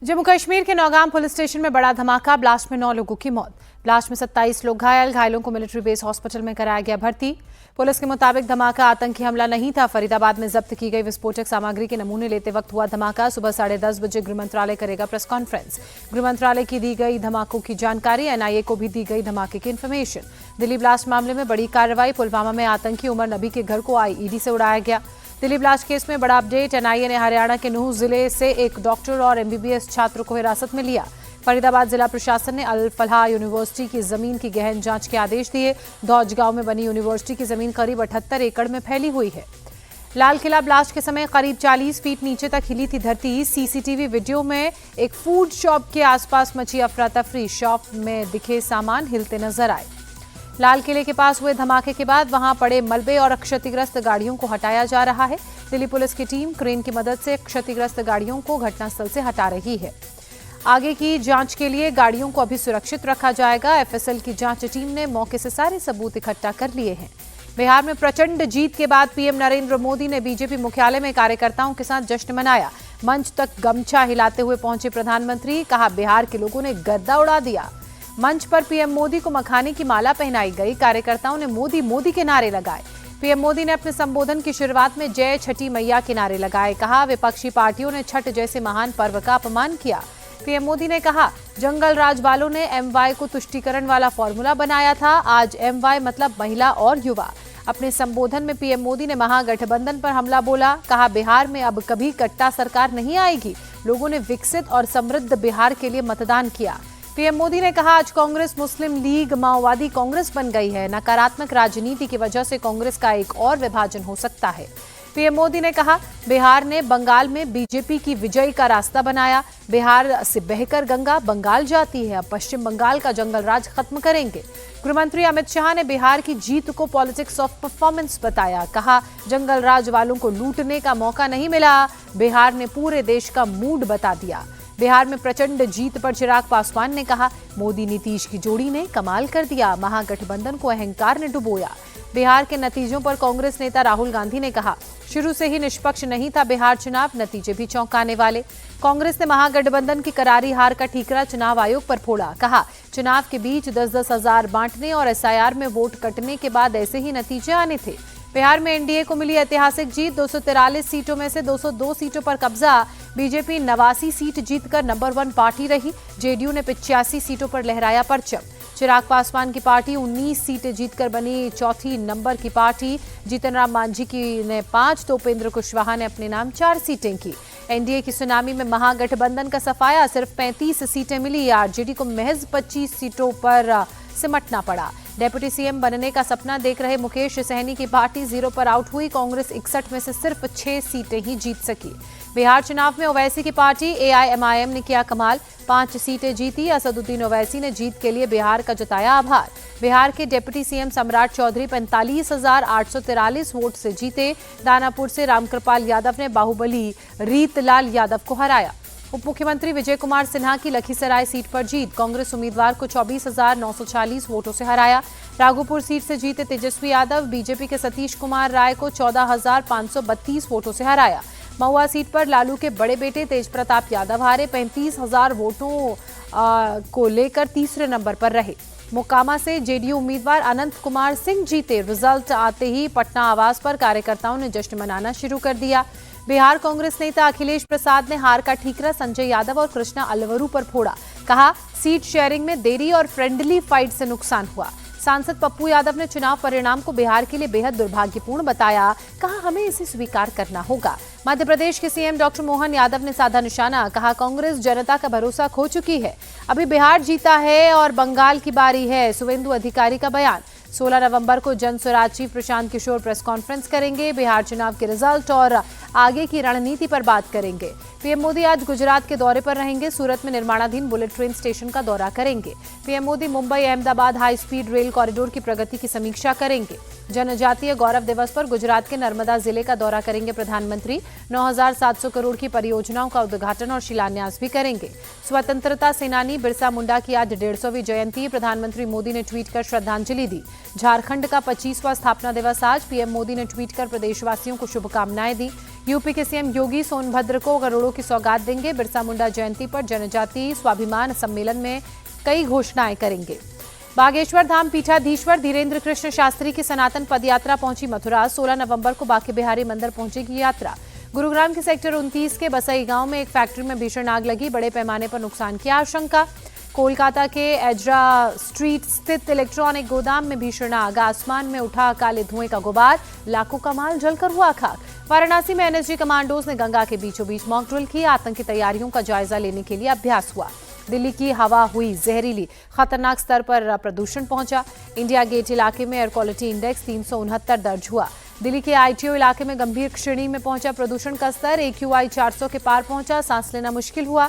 जम्मू कश्मीर के Nowgam police station में बड़ा धमाका, ब्लास्ट में 9 लोगों की मौत। ब्लास्ट में 27 लोग घायल, घायलों को मिलिट्री बेस हॉस्पिटल में कराया गया भर्ती। पुलिस के मुताबिक धमाका आतंकी हमला नहीं था। फरीदाबाद में जब्त की गई विस्फोटक सामग्री के नमूने लेते वक्त हुआ धमाका। सुबह 10:30 बजे गृह मंत्रालय करेगा प्रेस कॉन्फ्रेंस। गृह मंत्रालय की दी गई धमाकों की जानकारी, एनआईए को भी दी गई धमाके की इन्फॉर्मेशन। दिल्ली ब्लास्ट मामले में बड़ी कार्रवाई, पुलवामा में आतंकी उमर नबी के घर को आईईडी से उड़ाया गया। दिल्ली ब्लास्ट केस में बड़ा अपडेट, एनआईए ने हरियाणा के नूह जिले से एक डॉक्टर और एमबीबीएस छात्र को हिरासत में लिया। फरीदाबाद जिला प्रशासन ने अल फलाह यूनिवर्सिटी की जमीन की गहन जांच के आदेश दिए। दौज गांव में बनी यूनिवर्सिटी की जमीन करीब 78 एकड़ में फैली हुई है। लाल किला ब्लास्ट के समय करीब 40 फीट नीचे तक हिली थी धरती। सीसीटीवी वीडियो में एक फूड शॉप के आसपास मची अफरा तफरी, शॉप में दिखे सामान हिलते नजर आए। लाल किले के पास हुए धमाके के बाद वहां पड़े मलबे और क्षतिग्रस्त गाड़ियों को हटाया जा रहा है। दिल्ली पुलिस की टीम क्रेन की मदद से क्षतिग्रस्त गाड़ियों को घटनास्थल से हटा रही है। आगे की जांच के लिए गाड़ियों को अभी सुरक्षित रखा जाएगा। एफएसएल की जांच टीम ने मौके से सारे सबूत इकट्ठा कर लिए हैं। बिहार में प्रचंड जीत के बाद पीएम नरेंद्र मोदी ने बीजेपी मुख्यालय में कार्यकर्ताओं के साथ जश्न मनाया। मंच तक गमछा हिलाते हुए पहुंचे प्रधानमंत्री, कहा बिहार के लोगों ने गर्दा उड़ा दिया। मंच पर पीएम मोदी को मखाने की माला पहनाई गई। कार्यकर्ताओं ने मोदी मोदी के नारे लगाए। पीएम मोदी ने अपने संबोधन की शुरुआत में जय छठी मैया के नारे लगाए। कहा विपक्षी पार्टियों ने छठ जैसे महान पर्व का अपमान किया। पीएम मोदी ने कहा जंगल राज वालों ने एमवाई को तुष्टीकरण वाला फॉर्मूला बनाया था, आज एमवाई मतलब महिला और युवा। अपने संबोधन में पीएम मोदी ने महागठबंधन पर हमला बोला। कहा बिहार में अब कभी कट्टा सरकार नहीं आएगी। लोगों ने विकसित और समृद्ध बिहार के लिए मतदान किया। पीएम मोदी ने कहा आज कांग्रेस मुस्लिम लीग माओवादी कांग्रेस बन गई है। नकारात्मक राजनीति की वजह से कांग्रेस का एक और विभाजन हो सकता है। पीएम मोदी ने कहा बिहार ने बंगाल में बीजेपी की विजय का रास्ता बनाया। बिहार से बहकर गंगा बंगाल जाती है। अब पश्चिम बंगाल का जंगल राज खत्म करेंगे। गृहमंत्री अमित शाह ने बिहार की जीत को पॉलिटिक्स ऑफ परफॉर्मेंस बताया। कहा जंगल राज वालों को लूटने का मौका नहीं मिला, बिहार ने पूरे देश का मूड बता दिया। बिहार में प्रचंड जीत पर चिराग पासवान ने कहा मोदी नीतीश की जोड़ी ने कमाल कर दिया, महागठबंधन को अहंकार ने डुबोया। बिहार के नतीजों पर कांग्रेस नेता राहुल गांधी ने कहा शुरू से ही निष्पक्ष नहीं था बिहार चुनाव, नतीजे भी चौंकाने वाले। कांग्रेस ने महागठबंधन की करारी हार का ठीकरा चुनाव आयोग पर फोड़ा। कहा चुनाव के बीच 10-10 हजार बांटने और एसआईआर में वोट कटने के बाद ऐसे ही नतीजे आने थे। बिहार में एनडीए को मिली ऐतिहासिक जीत, 243 सीटों में से 202 सीटों पर कब्जा। बीजेपी 89 सीट जीतकर नंबर 1 पार्टी रही। जेडीयू ने 85 सीटों पर लहराया परचम। चिराग पासवान की पार्टी 19 सीटें जीतकर बनी चौथी नंबर की पार्टी। जीतन राम मांझी की ने 5 तो उपेंद्र कुशवाहा ने अपने नाम 4 सीटें की। एनडीए की सुनामी में महागठबंधन का सफाया, सिर्फ 35 सीटें मिली। आरजेडी को महज 25 सीटों पर सिमटना पड़ा। डेप्यूटी सीएम बनने का सपना देख रहे मुकेश सहनी की पार्टी 0 पर आउट हुई। कांग्रेस 61 में से सिर्फ 6 सीटें ही जीत सकी। बिहार चुनाव में ओवैसी की पार्टी एआईएमआईएम ने किया कमाल, 5 सीटें जीती। असदुद्दीन ओवैसी ने जीत के लिए बिहार का जताया आभार। बिहार के डेप्यूटी सीएम सम्राट चौधरी 45,843 वोट से जीते। दानापुर से रामकृपाल यादव ने बाहुबली रीतलाल यादव को हराया। उप मुख्यमंत्री विजय कुमार सिन्हा की लखीसराय सीट पर जीत, कांग्रेस उम्मीदवार को 24,940 वोटों से हराया। राघोपुर सीट से जीते तेजस्वी यादव बीजेपी के सतीश कुमार राय को 14,532 वोटों से हराया। महुआ सीट पर लालू के बड़े बेटे तेज प्रताप यादव हारे, 35,000 वोटों को लेकर तीसरे नंबर पर रहे। मोकामा से जेडीयू उम्मीदवार अनंत कुमार सिंह जीते। रिजल्ट आते ही पटना आवास पर कार्यकर्ताओं ने जश्न मनाना शुरू कर दिया। बिहार कांग्रेस नेता अखिलेश प्रसाद ने हार का ठीकरा संजय यादव और कृष्णा अलवरू पर फोड़ा। कहा सीट शेयरिंग में देरी और फ्रेंडली फाइट से नुकसान हुआ। सांसद पप्पू यादव ने चुनाव परिणाम को बिहार के लिए बेहद दुर्भाग्यपूर्ण बताया। कहा हमें इसे स्वीकार करना होगा। मध्य प्रदेश के सीएम डॉक्टर मोहन यादव ने साधा निशाना। कहा कांग्रेस जनता का भरोसा खो चुकी है, अभी बिहार जीता है और बंगाल की बारी है। सुवेंदु अधिकारी का बयान। 16 नवंबर को जन Swaraj chief Prashant Kishor press conference करेंगे। बिहार चुनाव के रिजल्ट और आगे की रणनीति पर बात करेंगे। पीएम मोदी आज गुजरात के दौरे पर रहेंगे। सूरत में निर्माणाधीन बुलेट ट्रेन स्टेशन का दौरा करेंगे। PM Modi Mumbai Ahmedabad high speed rail corridor की प्रगति की समीक्षा करेंगे। जनजातीय गौरव दिवस पर गुजरात के नर्मदा जिले का दौरा करेंगे प्रधानमंत्री। 9,700 करोड़ की परियोजनाओं का उद्घाटन और शिलान्यास भी करेंगे। स्वतंत्रता सेनानी बिरसा मुंडा की आज 150वीं जयंती, प्रधानमंत्री मोदी ने ट्वीट कर श्रद्धांजलि दी। झारखंड का 25वां स्थापना दिवस आज, पीएम मोदी ने ट्वीट कर प्रदेशवासियों को शुभकामनाएं दी। यूपी के सीएम योगी सोनभद्र को करोड़ों की सौगात देंगे। बिरसा मुंडा जयंती पर जनजातीय स्वाभिमान सम्मेलन में कई घोषणाएं करेंगे। बागेश्वर धाम पीठाधीश्वर धीरेन्द्र कृष्ण शास्त्री की सनातन पदयात्रा पहुंची मथुरा। 16 नवंबर को बांके बिहारी मंदिर पहुंचेगी यात्रा। गुरुग्राम के सेक्टर 29 के बसई गांव में एक फैक्ट्री में भीषण आग लगी, बड़े पैमाने पर नुकसान की आशंका। कोलकाता के एजरा स्ट्रीट स्थित इलेक्ट्रॉनिक गोदाम में भीषण आग, आसमान में उठा काले धुएं का गुबार, लाखों का माल जलकर हुआ खाक। वाराणसी में एनएसजी कमांडोज ने गंगा के बीचों बीच मॉक ड्रिल की, आतंकी तैयारियों का जायजा लेने के लिए अभ्यास हुआ। दिल्ली की हवा हुई जहरीली, खतरनाक स्तर पर प्रदूषण पहुंचा। इंडिया गेट इलाके में एयर क्वालिटी इंडेक्स 369 दर्ज हुआ। दिल्ली के आईटीओ इलाके में गंभीर श्रेणी में पहुंचा प्रदूषण का स्तर, AQI 400 के पार पहुंचा, सांस लेना मुश्किल हुआ।